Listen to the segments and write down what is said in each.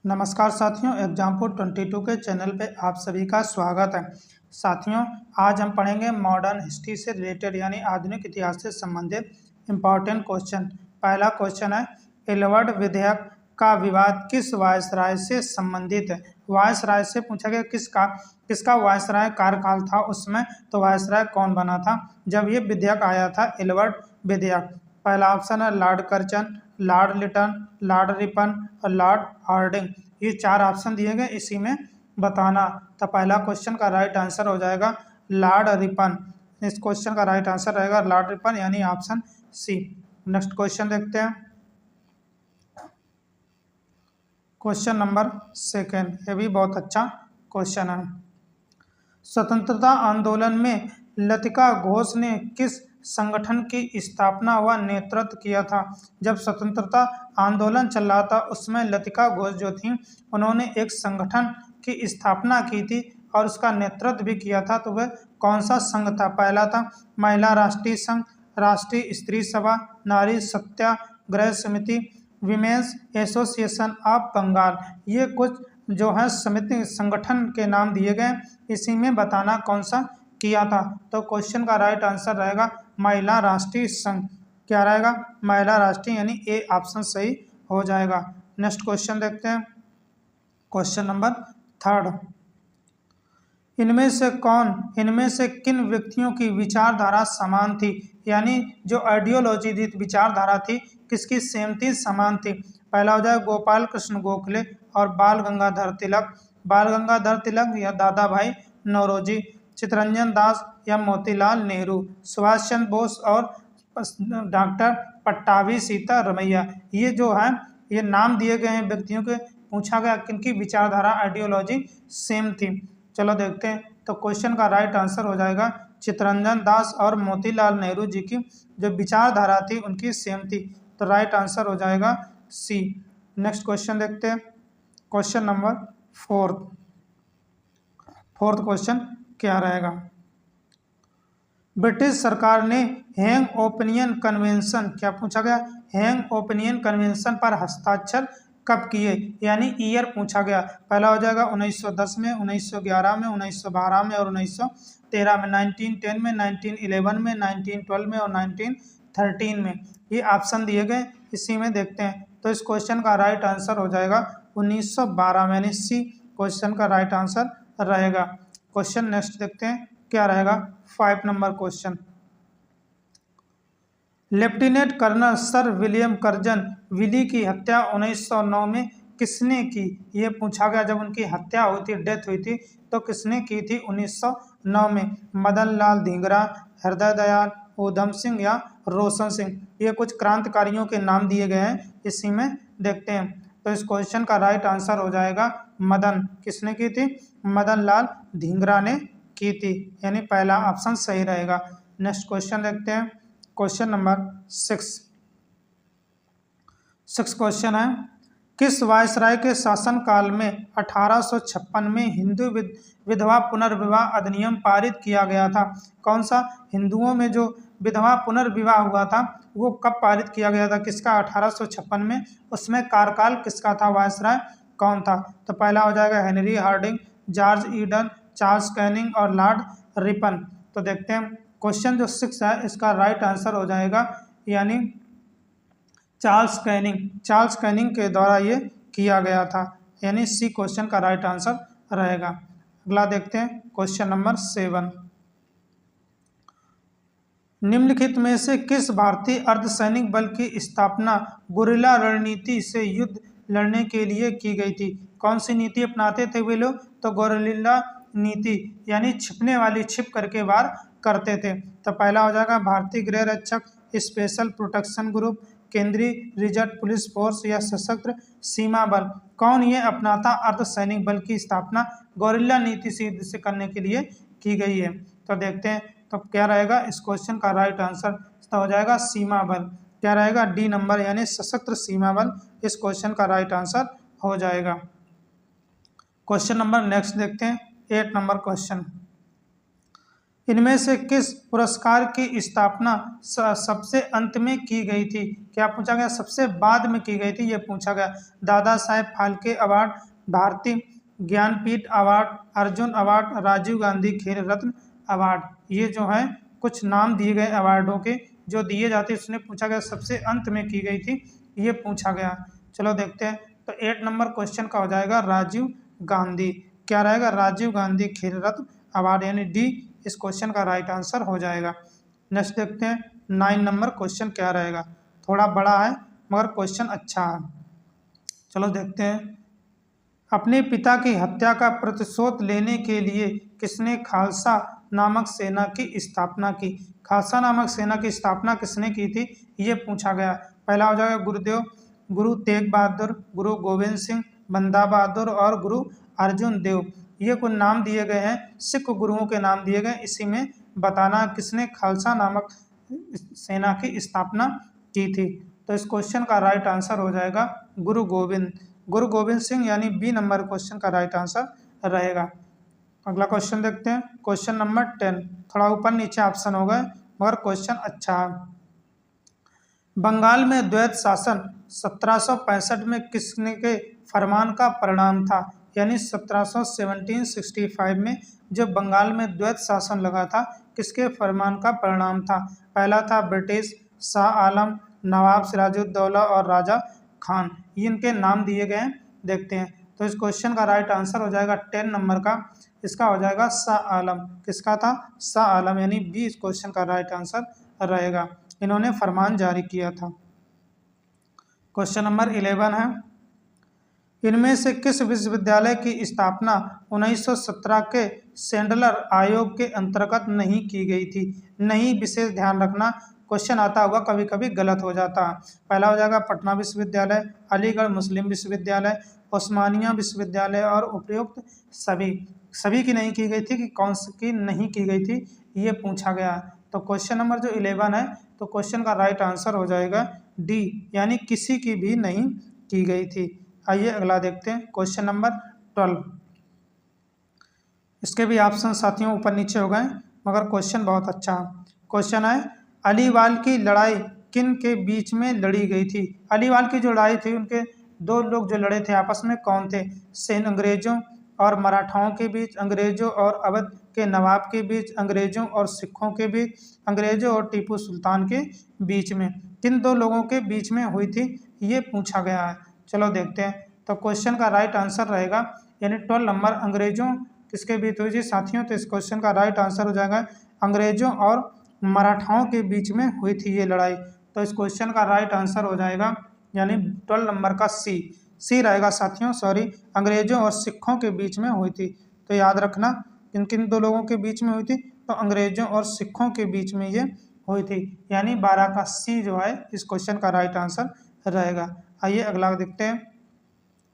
नमस्कार साथियों, एग्जामपुर 22 के चैनल पे आप सभी का स्वागत है। साथियों, आज हम पढ़ेंगे मॉडर्न हिस्ट्री से रिलेटेड यानी आधुनिक इतिहास से संबंधित इम्पॉर्टेंट क्वेश्चन। पहला क्वेश्चन है, एलवर्ड विधेयक का विवाद किस वायसराय से संबंधित है। वायसराय से पूछा गया किसका वायसराय कार्यकाल था उसमें, तो वायसराय कौन बना था जब ये विधेयक आया था, एलवर्ड विधेयक। पहला ऑप्शन है Lord Curzon, Lord Lytton, Lord Ripon और लॉर्ड हार्डिंग। ये चार ऑप्शन दिए गए, इसी में बताना। तो पहला क्वेश्चन का राइट आंसर हो जाएगा लॉर्ड रिपन। इस क्वेश्चन का राइट आंसर रहेगा लॉर्ड रिपन यानी ऑप्शन सी। नेक्स्ट क्वेश्चन देखते हैं, क्वेश्चन नंबर सेकेंड। ये भी बहुत अच्छा क्वेश्चन है। स्वतंत्रता आंदोलन में लतिका घोष ने किस संगठन की स्थापना व नेतृत्व किया था। जब स्वतंत्रता आंदोलन चल रहा था उसमें लतिका घोष जो थी उन्होंने एक संगठन की स्थापना की थी और उसका नेतृत्व भी किया था। तो वह कौन सा संघ था। पहला था महिला राष्ट्रीय संघ, राष्ट्रीय स्त्री सभा, नारी सत्याग्रह समिति, विमेंस एसोसिएशन ऑफ बंगाल। ये कुछ जो है समिति संगठन के नाम दिए गए, इसी में बताना कौन सा किया था। तो क्वेश्चन का राइट आंसर रहेगा महिला राष्ट्रीय संघ। क्या रहेगा, महिला राष्ट्रीय, यानी ए ऑप्शन सही हो जाएगा। नेक्स्ट क्वेश्चन देखते हैं, क्वेश्चन नंबर थर्ड। इनमें से किन व्यक्तियों की विचारधारा समान थी, यानी जो आइडियोलॉजी थी, विचारधारा थी, किसकी सेम थी, समान थी। पहला हो जाए गोपाल कृष्ण गोखले और बाल गंगाधर तिलक या दादा भाई नौरोजी, चित्तरंजन दास या मोतीलाल नेहरू, सुभाष चंद्र बोस और डॉक्टर पट्टाभी सीता रमैया। ये जो है ये नाम दिए गए हैं व्यक्तियों के, पूछा गया किनकी विचारधारा आइडियोलॉजी सेम थी। चलो देखते हैं। तो क्वेश्चन का राइट आंसर हो जाएगा चित्तरंजन दास और मोतीलाल नेहरू जी की जो विचारधारा थी उनकी सेम थी। तो राइट आंसर हो जाएगा सी। नेक्स्ट क्वेश्चन देखते हैं, क्वेश्चन नंबर फोर्थ क्वेश्चन क्या रहेगा। ब्रिटिश सरकार ने हैंग ओपिनियन कन्वेंशन, क्या पूछा गया, हैंग ओपिनियन कन्वेंशन पर हस्ताक्षर कब किए, यानी ईयर पूछा गया। पहला हो जाएगा 1910 में, 1911 में, 1912 में और 1913 में, 1910 में, 1911 में, 1912 में और 1913 में। ये ऑप्शन दिए गए, इसी में देखते हैं। तो इस क्वेश्चन का राइट आंसर हो जाएगा 1912 में, यानी सी क्वेश्चन का राइट आंसर रहेगा। क्वेश्चन नेक्स्ट देखते हैं क्या रहेगा, 5 number question. Lieutenant Colonel Sir William Curzon Wyllie की हत्या 1909 में किसने की, ये पूछा गया। जब उनकी हत्या हुई थी, डेथ हुई थी, तो किसने की थी 1909 में। मदन लाल धिंगरा, हृदय दयाल, ऊधम सिंह या रोशन सिंह। ये कुछ क्रांतिकारियों के नाम दिए गए हैं, इसी में देखते हैं। तो इस क्वेश्चन का राइट आंसर हो जाएगा मदन, किसने की थी, मदन लाल धिंगरा ने की थी, यानी पहला ऑप्शन सही रहेगा। नेक्स्ट क्वेश्चन देखते हैं, क्वेश्चन नंबर 6 क्वेश्चन है, किस वायसराय के शासन काल में 1856 में हिंदू विधवा पुनर्विवाह अधिनियम पारित किया गया था। कौन सा, हिंदुओं में जो विधवा पुनर्विवाह हुआ था वो कब पारित किया गया था, किसका, 1856 में। उसमें कार्यकाल किसका था, वायसराय कौन था। तो पहला हो जाएगा Henry Hardinge, George Eden, Charles Canning और लॉर्ड रिपन। तो देखते हैं क्वेश्चन जो 6 है इसका राइट आंसर हो जाएगा यानी चार्ल्स कैनिंग के द्वारा ये किया गया था, यानी सी क्वेश्चन का राइट आंसर रहेगा। अगला देखते हैं क्वेश्चन नंबर 7। निम्नलिखित में से किस भारतीय अर्धसैनिक बल की स्थापना गुरिल्ला रणनीति से युद्ध लड़ने के लिए की गई थी। कौन सी नीति अपनाते थे वे लोग, तो गुरिल्ला नीति, यानी छिपने वाली, छिप करके वार करते थे। तो पहला हो जाएगा भारतीय गृह रक्षक, स्पेशल प्रोटेक्शन ग्रुप, केंद्रीय रिजर्व पुलिस फोर्स या सशस्त्र सीमा बल। कौन ये अपनाता अर्धसैनिक बल की स्थापना गुरिल्ला नीति से करने के लिए की गई है। तो देखते हैं तो क्या रहेगा, इस क्वेश्चन का राइट आंसर तो हो जाएगा सीमा बल। क्या रहेगा, डी नंबर, यानी सशस्त्र सीमा बल इस क्वेश्चन का राइट आंसर हो जाएगा। क्वेश्चन नंबर नेक्स्ट देखते हैं, 8 नंबर क्वेश्चन। इनमें से किस पुरस्कार की स्थापना सबसे अंत में की गई थी? क्या पूछा गया? सबसे बाद में की गई थी, ये पूछा गया। दादा साहेब फाल्के अवार्ड, भारतीय ज्ञानपीठ अवार्ड, अर्जुन अवार्ड, राजीव गांधी खेल रत्न अवार्ड। ये जो है कुछ नाम दिए गए अवार्डों के जो दिए जाते, इसने पूछा गया सबसे अंत में की गई थी, ये पूछा गया। चलो देखते हैं। तो 8 नंबर क्वेश्चन का हो जाएगा राजीव गांधी। क्या रहेगा? राजीव गांधी खेल रत्न अवार्ड, यानी डी इस क्वेश्चन का राइट आंसर हो जाएगा। नेक्स्ट देखते हैं 9 नंबर क्वेश्चन क्या रहेगा। थोड़ा बड़ा है मगर क्वेश्चन अच्छा है। चलो देखते हैं। अपने पिता की हत्या का प्रतिशोध लेने के लिए किसने खालसा नामक सेना की स्थापना की? खालसा नामक सेना की स्थापना किसने की थी, ये पूछा गया। पहला हो जाएगा गुरुदेव, गुरु तेग बहादुर, गुरु गोविंद सिंह, बंदा बहादुर और गुरु अर्जुन देव। ये कुछ नाम दिए गए हैं, सिख गुरुओं के नाम दिए गए। इसी में बताना किसने खालसा नामक सेना की स्थापना की थी। तो इस क्वेश्चन का राइट आंसर हो जाएगा गुरु गोविंद सिंह, यानी बी नंबर क्वेश्चन का राइट आंसर रहेगा। अगला क्वेश्चन देखते हैं। Question number 10। थोड़ा ऊपर नीचे ऑप्शन हो गए मगर क्वेश्चन अच्छा है। बंगाल में द्वैत शासन 1765 में किसने के फरमान का परिणाम था? यानी 1765 में जो बंगाल में द्वैत शासन लगा था, किसके फरमान का परिणाम था? पहला था ब्रिटिश, शाह आलम, नवाब सिराजुद्दौला और राजा खान। ये इनके नाम दिए गए हैं, देखते हैं। तो इस क्वेश्चन का राइट आंसर हो जाएगा 10 नंबर का, इसका हो जाएगा शाह आलम। किसका था? शाह आलम, यानी बी इस क्वेश्चन का राइट आंसर रहेगा। इन्होंने फरमान जारी किया था। क्वेश्चन नंबर 11 है। इनमें से किस विश्वविद्यालय की स्थापना 1917 के सैंडलर आयोग के अंतर्गत नहीं की गई थी? नहीं विशेष ध्यान रखना, क्वेश्चन आता हुआ कभी कभी गलत हो जाता है। पहला हो जाएगा पटना विश्वविद्यालय, अलीगढ़ मुस्लिम विश्वविद्यालय, उस्मानिया विश्वविद्यालय और उपयुक्त सभी की नहीं की गई थी कि कौन सी की नहीं की गई थी, ये पूछा गया। तो क्वेश्चन नंबर जो 11 है, तो क्वेश्चन का राइट आंसर हो जाएगा डी, यानी किसी की भी नहीं की गई थी। आइए अगला देखते हैं। Question number 12। इसके भी ऑप्शन साथियों ऊपर नीचे हो गए मगर क्वेश्चन बहुत अच्छा है। क्वेश्चन है अलीवाल की लड़ाई किन के बीच में लड़ी गई थी? अलीवाल की जो लड़ाई थी, उनके दो लोग जो लड़े थे आपस में, कौन थे? अंग्रेजों और मराठाओं के बीच, अंग्रेजों और अवध के नवाब के बीच, अंग्रेजों और सिखों के बीच, अंग्रेजों और टीपू सुल्तान के बीच में। किन दो लोगों के बीच में हुई थी, ये पूछा गया है। चलो देखते हैं। तो क्वेश्चन का राइट आंसर रहेगा, यानी 12 नंबर अंग्रेजों किसके बीच हुई थी साथियों? तो इस क्वेश्चन का राइट आंसर हो जाएगा अंग्रेजों और मराठाओं के बीच में हुई थी ये लड़ाई। तो इस क्वेश्चन का राइट आंसर हो जाएगा, यानी 12 नंबर का सी रहेगा साथियों, सॉरी, अंग्रेजों और सिखों के बीच में हुई थी। तो याद रखना किन किन दो लोगों के बीच में हुई थी, तो अंग्रेजों और सिखों के बीच में ये हुई थी, यानी 12 का सी जो है इस क्वेश्चन का राइट आंसर रहेगा। आइए अगला देखते हैं।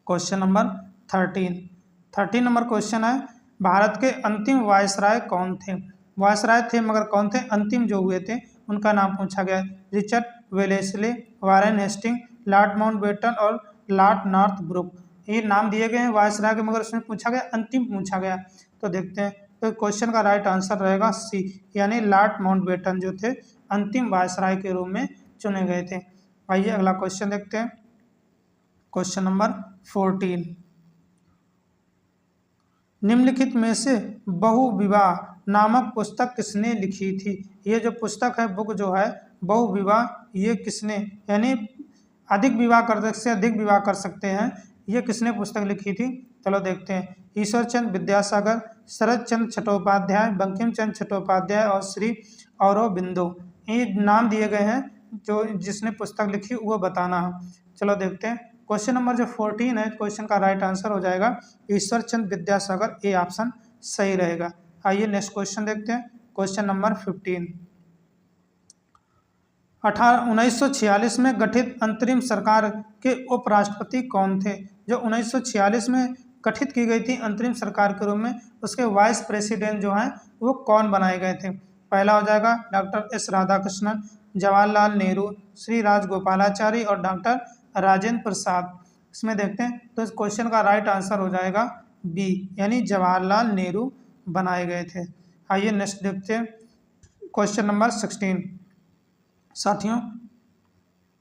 क्वेश्चन नंबर 13 नंबर क्वेश्चन है, भारत के अंतिम वायसराय कौन थे? वायसराय थे मगर कौन थे? अंतिम जो हुए थे उनका नाम पूछा गया। Richard Wellesley, Warren Hastings, Lord Mountbatten और लॉर्ड नॉर्थब्रुक। ये नाम दिए गए हैं वायसराय के, मगर उसमें पूछा गया अंतिम पूछा गया। तो देखते हैं। तो क्वेश्चन का राइट आंसर रहेगा सी, यानी लॉर्ड माउंटबेटन जो थे अंतिम वायसराय के रूप में चुने गए थे। आइए अगला क्वेश्चन देखते हैं। Question number 14। निम्नलिखित में से बहुविवाह नामक पुस्तक किसने लिखी थी? ये जो पुस्तक है, बुक जो है बहुविवाह, ये किसने, यानी अधिक विवाह कर सकते हैं, ये किसने पुस्तक लिखी थी? चलो देखते हैं। ईश्वरचंद्र विद्यासागर, शरद चंद्र चट्टोपाध्याय, बंकिम चंद्र चट्टोपाध्याय और श्री औरोबिंदो। ये नाम दिए गए हैं, जो जिसने पुस्तक लिखी वो बताना है। चलो देखते हैं। क्वेश्चन नंबर जो 14 है, क्वेश्चन का राइट आंसर हो जाएगा ईश्वरचंद्र विद्यासागर, ए ऑप्शन सही रहेगा। आइए नेक्स्ट क्वेश्चन देखते हैं। Question number 15। 1946 में गठित अंतरिम सरकार के उपराष्ट्रपति कौन थे? जो 1946 में गठित की गई थी अंतरिम सरकार के रूप में, उसके वाइस प्रेसिडेंट जो हैं वो कौन बनाए गए थे? पहला हो जाएगा डॉक्टर एस राधाकृष्णन, जवाहरलाल नेहरू, श्री राजगोपालाचारी और डॉक्टर राजेंद्र प्रसाद। इसमें देखते हैं। तो इस क्वेश्चन का राइट आंसर हो जाएगा बी, यानी जवाहरलाल नेहरू बनाए गए थे। आइए नेक्स्ट देखते हैं क्वेश्चन नंबर 16। साथियों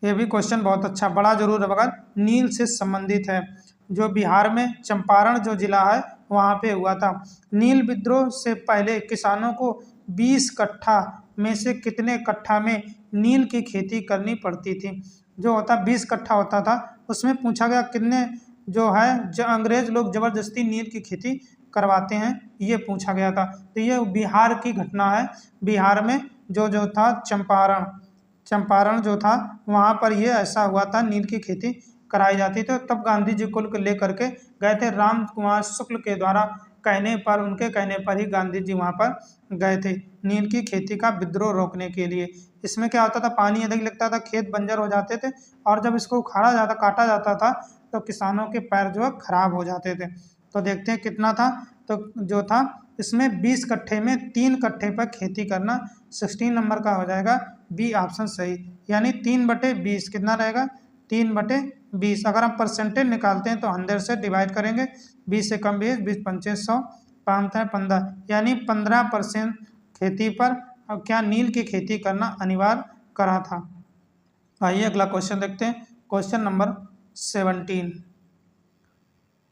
ये भी क्वेश्चन बहुत अच्छा, बड़ा जरूर है मगर नील से संबंधित है। जो बिहार में चंपारण जो जिला है वहाँ पे हुआ था। नील विद्रोह से पहले किसानों को 20 कट्ठा में से कितने कट्ठा में नील की खेती करनी पड़ती थी। जो होता 20 कट्ठा होता था, उसमें पूछा गया कितने जो है जो अंग्रेज लोग जबरदस्ती नील की खेती करवाते हैं, ये पूछा गया था। तो ये बिहार की घटना है। बिहार में जो था चंपारण जो था वहाँ पर ये ऐसा हुआ था, नील की खेती कराई जाती थी। तब गांधी जी को लेकर के गए थे, राम कुमार शुक्ल के द्वारा कहने पर, उनके कहने पर ही गांधी जी वहाँ पर गए थे नील की खेती का विद्रोह रोकने के लिए। इसमें क्या होता था, पानी अधिक लगता था, खेत बंजर हो जाते थे, और जब इसको काटा जाता था तो किसानों के पैर जो है खराब हो जाते थे। तो देखते हैं कितना था, तो जो था इसमें 20 कट्ठे में 3 कट्ठे पर खेती करना। 16 नंबर का हो जाएगा बी ऑप्शन सही, यानी 3/20 कितना रहेगा 3/20। अगर हम परसेंटेज निकालते हैं तो 100 से डिवाइड करेंगे, 20 से कम 20, 20 पंचे 100, 5 15, यानी 15% खेती पर अब क्या नील की खेती करना अनिवार्य करा था। आइए अगला क्वेश्चन देखते हैं, क्वेश्चन नंबर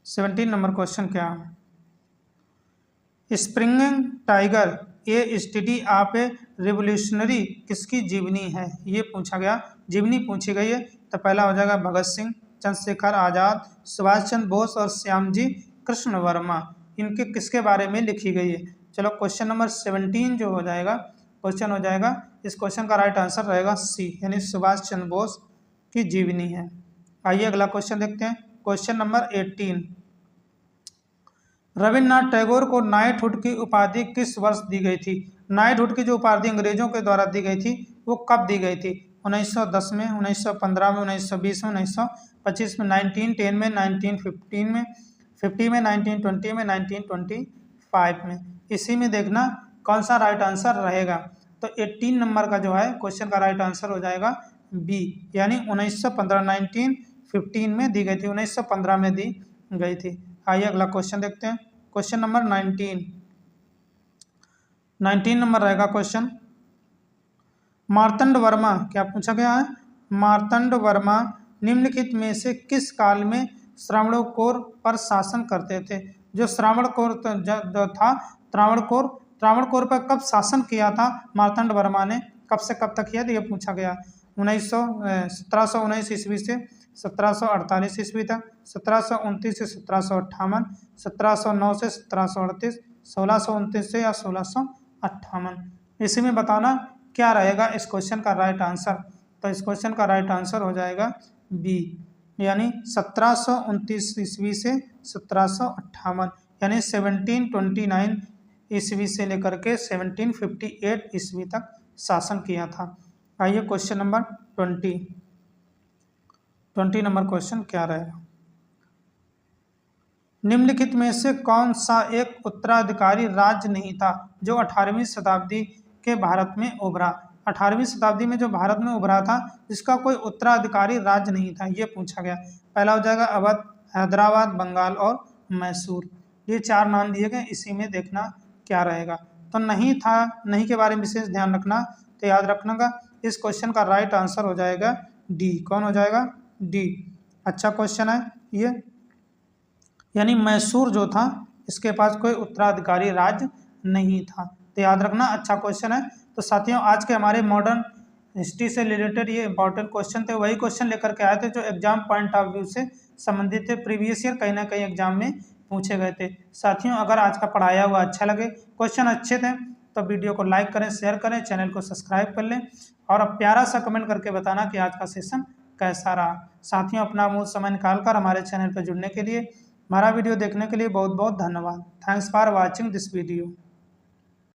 17 नंबर क्वेश्चन क्या है। Springing tiger A study of A revolutionary किसकी जीवनी है, ये पूछा गया, जीवनी पूछी गई है। तो पहला हो जाएगा भगत सिंह, चंद्रशेखर आज़ाद, सुभाष चंद्र बोस और श्यामजी कृष्ण वर्मा। इनके किसके बारे में लिखी गई है। चलो क्वेश्चन नंबर 17 जो हो जाएगा, क्वेश्चन हो जाएगा, इस क्वेश्चन का राइट आंसर रहेगा सी, यानी सुभाष चंद्र बोस की जीवनी है। आइए अगला क्वेश्चन देखते हैं, क्वेश्चन नंबर 18। रविन्द्रनाथ टैगोर को नाइटहुड की उपाधि किस वर्ष दी गई थी। नाइटहुड की जो उपाधि अंग्रेजों के द्वारा दी गई थी वो कब दी गई थी। 1910 में, 1915 में, 1920 में, 1925 में, 1910 में, 1915 में, 50 में, 1920 में, 1925 में। इसी में देखना कौन सा राइट आंसर रहेगा। तो 18 नंबर का जो है क्वेश्चन का राइट आंसर हो जाएगा बी, यानी 1915, 1915 में दी गई थी, 1915 में दी गई थी। आइए अगला क्वेश्चन देखते हैं, क्वेश्चन नंबर 19 नंबर रहेगा क्वेश्चन। मार्तंड वर्मा, क्या पूछा गया है, मार्तंड वर्मा निम्नलिखित में से किस काल में त्रावणकोर पर शासन करते थे। जो त्रावणकोर था, त्रावणकोर पर कब शासन किया था मार्तंड वर्मा ने, कब से कब तक किया, तो ये पूछा गया 1719 ईस्वी से 1748 ईस्वी तक, 1729 से 1758, 1709 से 1738, 1629 से या 1658। इसी में बताना क्या रहेगा इस क्वेश्चन का राइट आंसर। तो इस क्वेश्चन का राइट आंसर हो जाएगा बी, यानी 1729 ईस्वी से 1758, यानी 1729 ईस्वी से लेकर के 1758 ईस्वी तक शासन किया था। आइए क्वेश्चन नंबर 20 नंबर क्वेश्चन क्या रहेगा। निम्नलिखित में से कौन सा एक उत्तराधिकारी राज्य नहीं था जो 18वीं शताब्दी के भारत में उभरा। 18वीं शताब्दी में जो भारत में उभरा था जिसका कोई उत्तराधिकारी राज्य नहीं था, ये पूछा गया। पहला हो जाएगा अवध, हैदराबाद, बंगाल और मैसूर। ये 4 नाम दिए गए, इसी में देखना क्या रहेगा। तो नहीं था, नहीं के बारे में विशेष ध्यान रखना, तो याद रखना का इस क्वेश्चन का राइट आंसर हो जाएगा डी। कौन हो जाएगा, डी। अच्छा क्वेश्चन है ये, यानी मैसूर जो था इसके पास कोई उत्तराधिकारी राज्य नहीं था, तो याद रखना, अच्छा क्वेश्चन है। तो साथियों आज के हमारे मॉडर्न हिस्ट्री से रिलेटेड ये इंपॉर्टेंट क्वेश्चन थे, वही क्वेश्चन लेकर के आए थे जो एग्जाम पॉइंट ऑफ व्यू से संबंधित थे, प्रीवियस ईयर कहीं ना कहीं एग्जाम में पूछे गए थे। साथियों अगर आज का पढ़ाया हुआ अच्छा लगे, क्वेश्चन अच्छे थे, तो वीडियो को लाइक करें, शेयर करें, चैनल को सब्सक्राइब कर लें और अब प्यारा सा कमेंट करके बताना कि आज का सेशन कैसा रहा। साथियों अपना अमूल्य समय निकालकर हमारे चैनल पर जुड़ने के लिए, हमारा वीडियो देखने के लिए बहुत बहुत धन्यवाद। Thanks for watching this video.